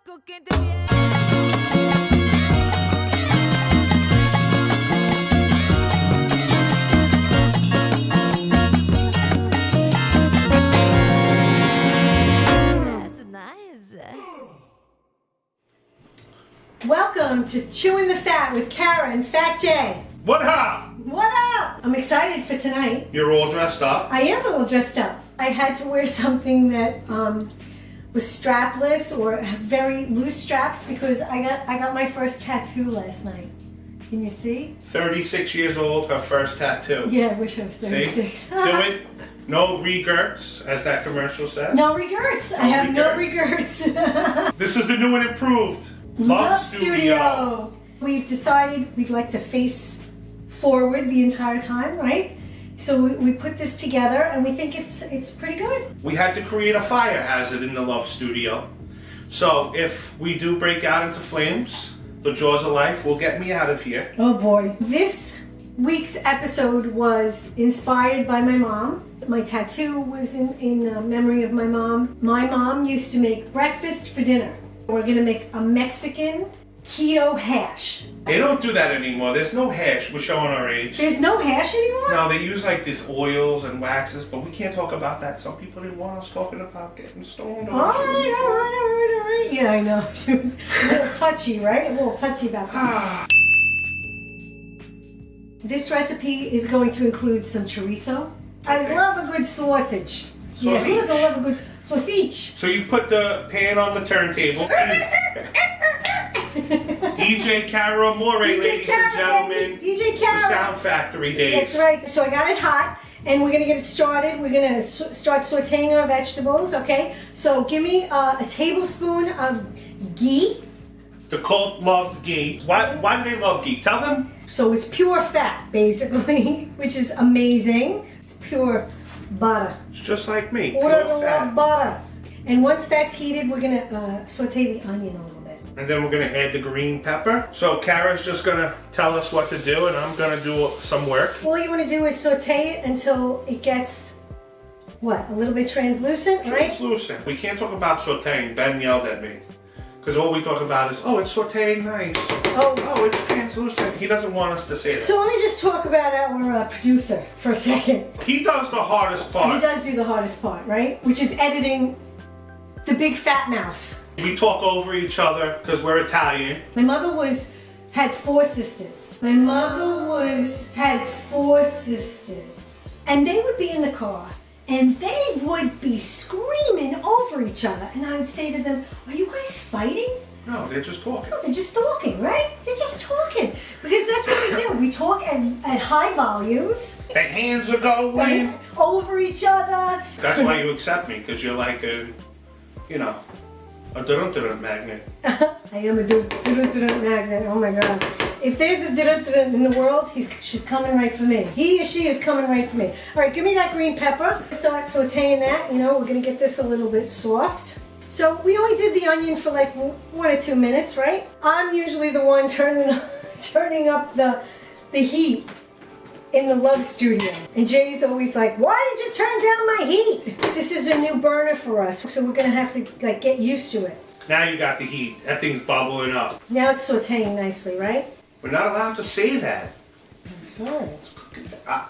Welcome to Chewin the Fat with Cara and Fat Jay. What up? What up? I'm excited for tonight. You're all dressed up? I am all dressed up. I had to wear something that was strapless or very loose straps because I got my first tattoo last night. Can you see? 36 years old, her first tattoo. Yeah, I wish I was 36. See? Do it. No regrets, as that commercial says. No regrets. I have no regrets. This is the new and improved Love Studio. We've decided we'd like to face forward the entire time, right? So we put this together and we think it's pretty good. We had to create a fire hazard in the Love Studio. So if we do break out into flames, the jaws of life will get me out of here. Oh boy. This week's episode was inspired by my mom. My tattoo was in memory of my mom. My mom used to make breakfast for dinner. We're gonna make a Mexican keto hash. They don't do that anymore. There's no hash. We're showing our age. There's no hash anymore? No, they use like these oils and waxes, but we can't talk about that. Some people didn't want us talking about getting stoned. All right. Yeah, I know. She was a little touchy, right? A little touchy about that. This recipe is going to include some chorizo. I love a good sausage. Yeah, who doesn't love a good sausage? So you put the pan on the turntable. DJ Cara More, ladies and gentlemen. DJ Cara. The Sound Factory days. That's right. So I got it hot, and we're going to get it started. We're going to start sauteing our vegetables, okay? So give me a tablespoon of ghee. The cult loves ghee. Why do they love ghee? Tell them. So it's pure fat, basically, which is amazing. It's pure butter. It's just like me. Pure fat. Butter. And once that's heated, we're going to saute the onion a little bit. And then we're going to add the green pepper. So Cara's just going to tell us what to do, and I'm going to do some work. All you want to do is saute it until it gets, what, a little bit translucent, right? Translucent. We can't talk about sauteing. Ben yelled at me. Because all we talk about is, oh, it's sauteing nice. Oh, it's translucent. He doesn't want us to say that. So let me just talk about our producer for a second. He does the hardest part. He does do the hardest part, right? Which is editing the big fat mouse. We talk over each other because we're Italian. My mother had 4 sisters. And they would be in the car. And they would be screaming over each other. And I would say to them, are you guys fighting? No, they're just talking. No, they're just talking, right? They're just talking. Because that's what we do. We talk at high volumes. The hands are going. Right? Over each other. That's why you accept me, because you're like a dun-dun-dun magnet. I am a dun-dun-dun magnet. Oh my God. If there's a dun-dun-dun in the world, she's coming right for me. He or she is coming right for me. All right, give me that green pepper. Start sauteing that. We're going to get this a little bit soft. So we only did the onion for like 1 or 2 minutes, right? I'm usually the one turning up the heat in the Love Studio. And Jay's always like, why did you turn down my heat? This is a new burner for us, so we're going to have to get used to it. Now you got the heat. That thing's bubbling up. Now it's sauteing nicely, right? We're not allowed to say that. I'm sorry.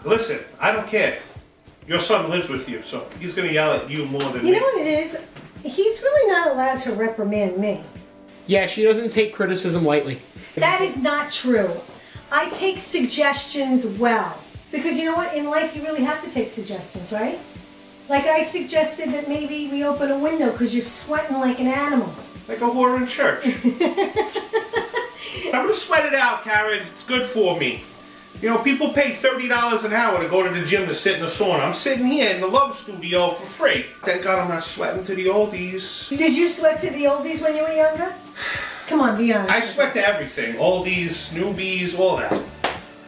Listen, I don't care. Your son lives with you, so he's going to yell at you more than me. You know what it is? He's really not allowed to reprimand me. Yeah, she doesn't take criticism lightly. That is not true. I take suggestions well. Because you know what? In life, you really have to take suggestions, right? Like I suggested that maybe we open a window because you're sweating like an animal. Like a whore in church. I'm going to sweat it out, Cara. It's good for me. People pay $30 an hour to go to the gym to sit in the sauna. I'm sitting here in the Love Studio for free. Thank God I'm not sweating to the oldies. Did you sweat to the oldies when you were younger? Come on, be honest. I sweat to everything. Oldies, newbies, all that.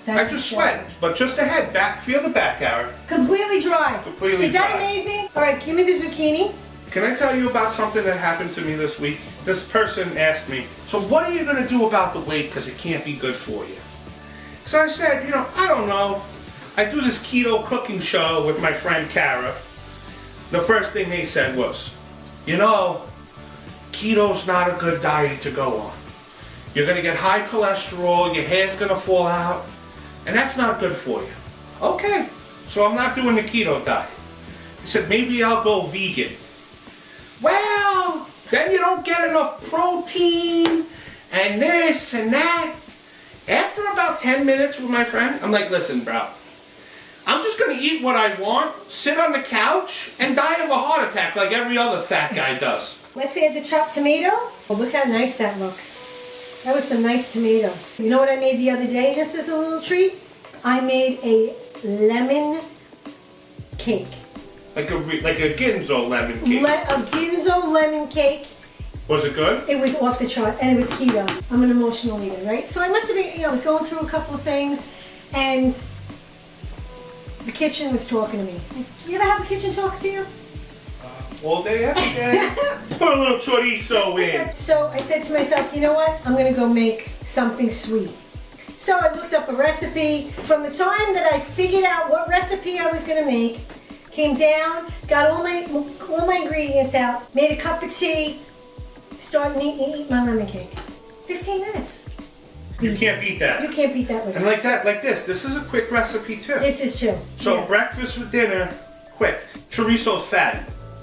I just sweat. But just the head, back. Feel the back, Cara. Completely dry. Completely Is that dry. amazing? All right, give me the zucchini. Can I tell you about something that happened to me this week? This person asked me, so what are you going to do about the weight because it can't be good for you? So I said, I don't know. I do this keto cooking show with my friend Cara. The first thing they said was, keto's not a good diet to go on. You're gonna get high cholesterol, your hair's gonna fall out, and that's not good for you. Okay, so I'm not doing the keto diet. He said, maybe I'll go vegan. Well, then you don't get enough protein, and this and that. After about 10 minutes with my friend, I'm like, listen, bro, I'm just gonna eat what I want, sit on the couch, and die of a heart attack like every other fat guy does. Let's add the chopped tomato. Oh, look how nice that looks. That was some nice tomato. You know what I made the other day just as a little treat? I made a lemon cake. Like a Ginzo lemon cake. A Ginzo lemon cake. Was it good? It was off the chart, and it was keto. I'm an emotional eater, right? So I must have been, I was going through a couple of things, and the kitchen was talking to me. You ever have a kitchen talk to you? All day, every day. Put a little chorizo in. So I said to myself, you know what? I'm gonna go make something sweet. So I looked up a recipe. From the time that I figured out what recipe I was gonna make, came down, got all my ingredients out, made a cup of tea, started eating my lemon cake. 15 minutes. You can't beat that. You can't beat that with And like this. This is a quick recipe too. This is too. So Yeah. breakfast with dinner, quick. Chorizo's fatty.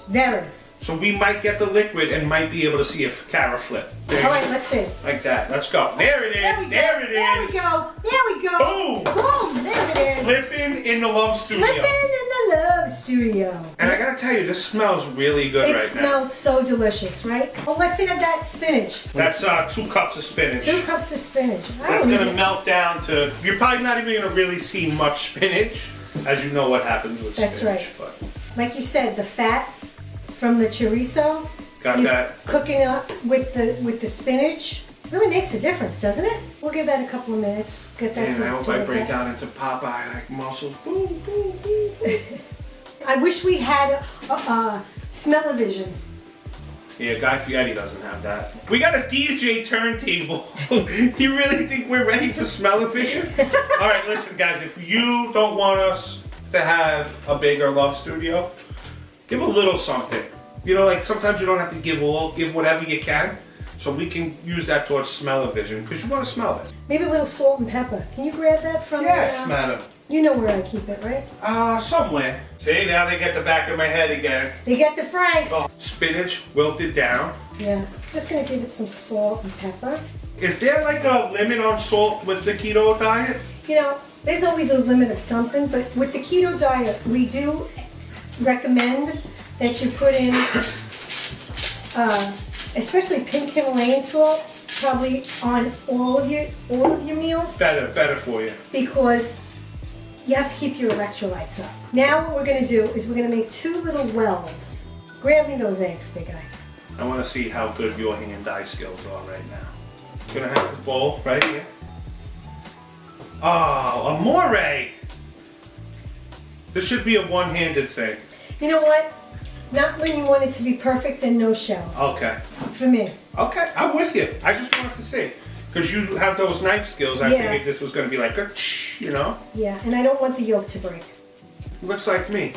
Very. So we might get the liquid and might be able to see a Cara flip. All right, let's see. Like that. Let's go. There it is. There it There we is. go. There we go. Boom. Boom. There it is. Flipping in the love studio. Flipping in the love studio. And I gotta tell you, this smells really good It right smells so delicious, right? Oh, let's add that spinach. now. That's 2 cups of spinach. 2 cups of spinach. That's gonna melt down to, you're probably not even gonna really see much spinach, as you know what happens with That's spinach. right. But Like you said, the fat from the chorizo Got is that. cooking up with the spinach. Really makes a difference, doesn't it? We'll give that a couple of minutes. Get that man, I hope I work break out. out into Popeye like muscles. Boom, boom, boom. I wish we had a smell-o-vision. Yeah, Guy Fieri doesn't have that. We got a DJ turntable. You really think we're ready for smell-o-vision? All right, listen, guys. If you don't want us to have a bigger love studio, give a little something. You know, like sometimes you don't have to give all. Give whatever you can, so we can use that towards smell-o-vision because you want to smell this. Maybe a little salt and pepper. Can you grab that from? Yes, madam. You know where I keep it, right? Somewhere. See, now they get the back of my head again. They get the Franks. Oh, spinach wilted down. Yeah. Just gonna give it some salt and pepper. Is there like a limit on salt with the keto diet? You know, there's always a limit of something, but with the keto diet, we do recommend that you put in, especially pink Himalayan salt, probably on all of your meals, Better for you. because you have to keep your electrolytes up. Now what we're gonna do is we're gonna make 2 little wells. Grab me those eggs, big guy. I want to see how good your hand-eye skills are right now. Gonna have the bowl right here. Oh, amore! This should be a one-handed thing. You know what? Not when you want it to be perfect and no shells. Okay. For me. Okay, I'm with you. I just wanted to see. Because you have those knife skills, I Yeah. figured this was going to be like a you know? Yeah, and I don't want the yolk to break. Looks like me.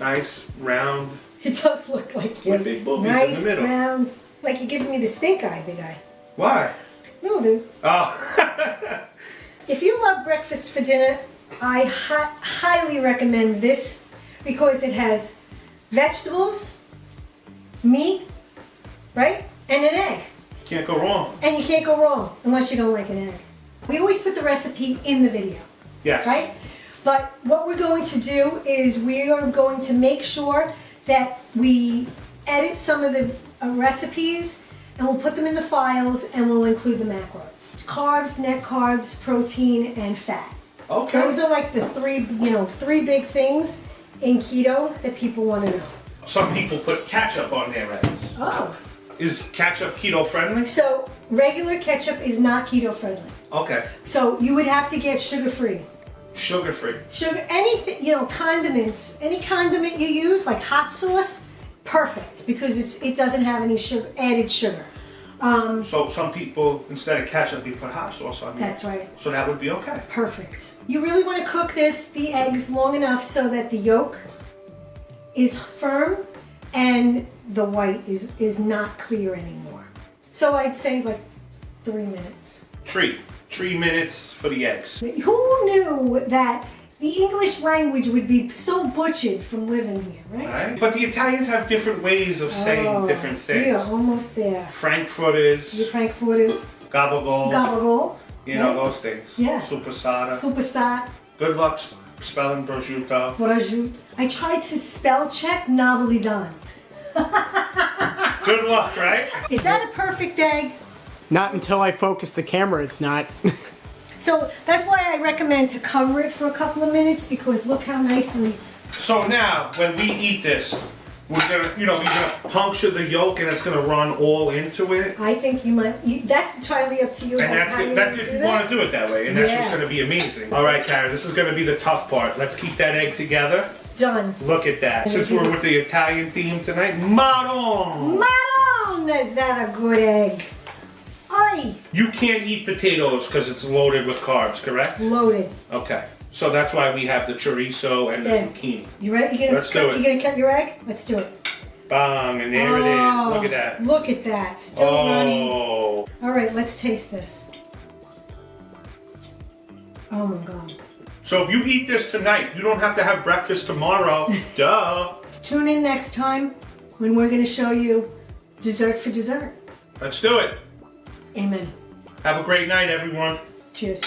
Nice, round. It does look like you. With big boobies nice in the middle. rounds. Like you're giving me the stink eye, big eye. Why? No, dude. Oh. If you love breakfast for dinner, I highly recommend this because it has vegetables, meat, right? And an egg. Can't go wrong. And you can't go wrong unless you don't like an egg. We always put the recipe in the video, Yes. right? But what we're going to do is we are going to make sure that we edit some of the recipes and we'll put them in the files and we'll include the macros. Carbs, net carbs, protein, and fat. Okay. Those are like the three big things in keto that people want to know. Some people put ketchup on their eggs. Oh. Is ketchup keto friendly? So regular ketchup is not keto friendly. Okay. So you would have to get sugar-free. Sugar free. Sugar, anything, condiments, any condiment you use, like hot sauce, perfect, because it doesn't have any added sugar. So some people, instead of ketchup, you put hot sauce on it. That's right. So that would be okay. Perfect. You really want to cook the eggs long enough so that the yolk is firm and the white is not clear anymore. So I'd say like 3 minutes. 3 minutes for the eggs. Who knew that the English language would be so butchered from living here, right? Right? But the Italians have different ways of saying different things. We are almost there. Frankfurters, The Frankfurters, gabagol, gabagol, you know, those things. Yeah. Superstada. superstar, Good luck spelling prosciutto. prosciutto. I tried to spell check napolitan. Good luck, right? Is that a perfect egg? Not until I focus the camera, it's not. So that's why I recommend to cover it for a couple of minutes, because look how nicely. So now, when we eat this, we're gonna, you're gonna puncture the yolk and it's gonna run all into it. I think you might. That's entirely up to you. And how you that's wanna if do you that. want to do it that way, and that's just Yeah. gonna be amazing. All right, Cara, this is gonna be the tough part. Let's keep that egg together. Done. Look at that. Since we're with the Italian theme tonight, Madon! Madon, is that a good egg? Oi, You can't eat potatoes because it's loaded with carbs, correct? loaded. Okay. So that's why we have the chorizo and the Yeah. zucchini. You ready? You gonna Let's do cut, it. You gonna cut your egg? Let's do it. Bang, and there it is. Look at that. Look at that. Still running. Oh. All right, let's taste this. Oh my God. So if you eat this tonight, you don't have to have breakfast tomorrow. Duh. Tune in next time when we're gonna show you dessert for dessert. Let's do it. Amen. Have a great night, everyone. Cheers.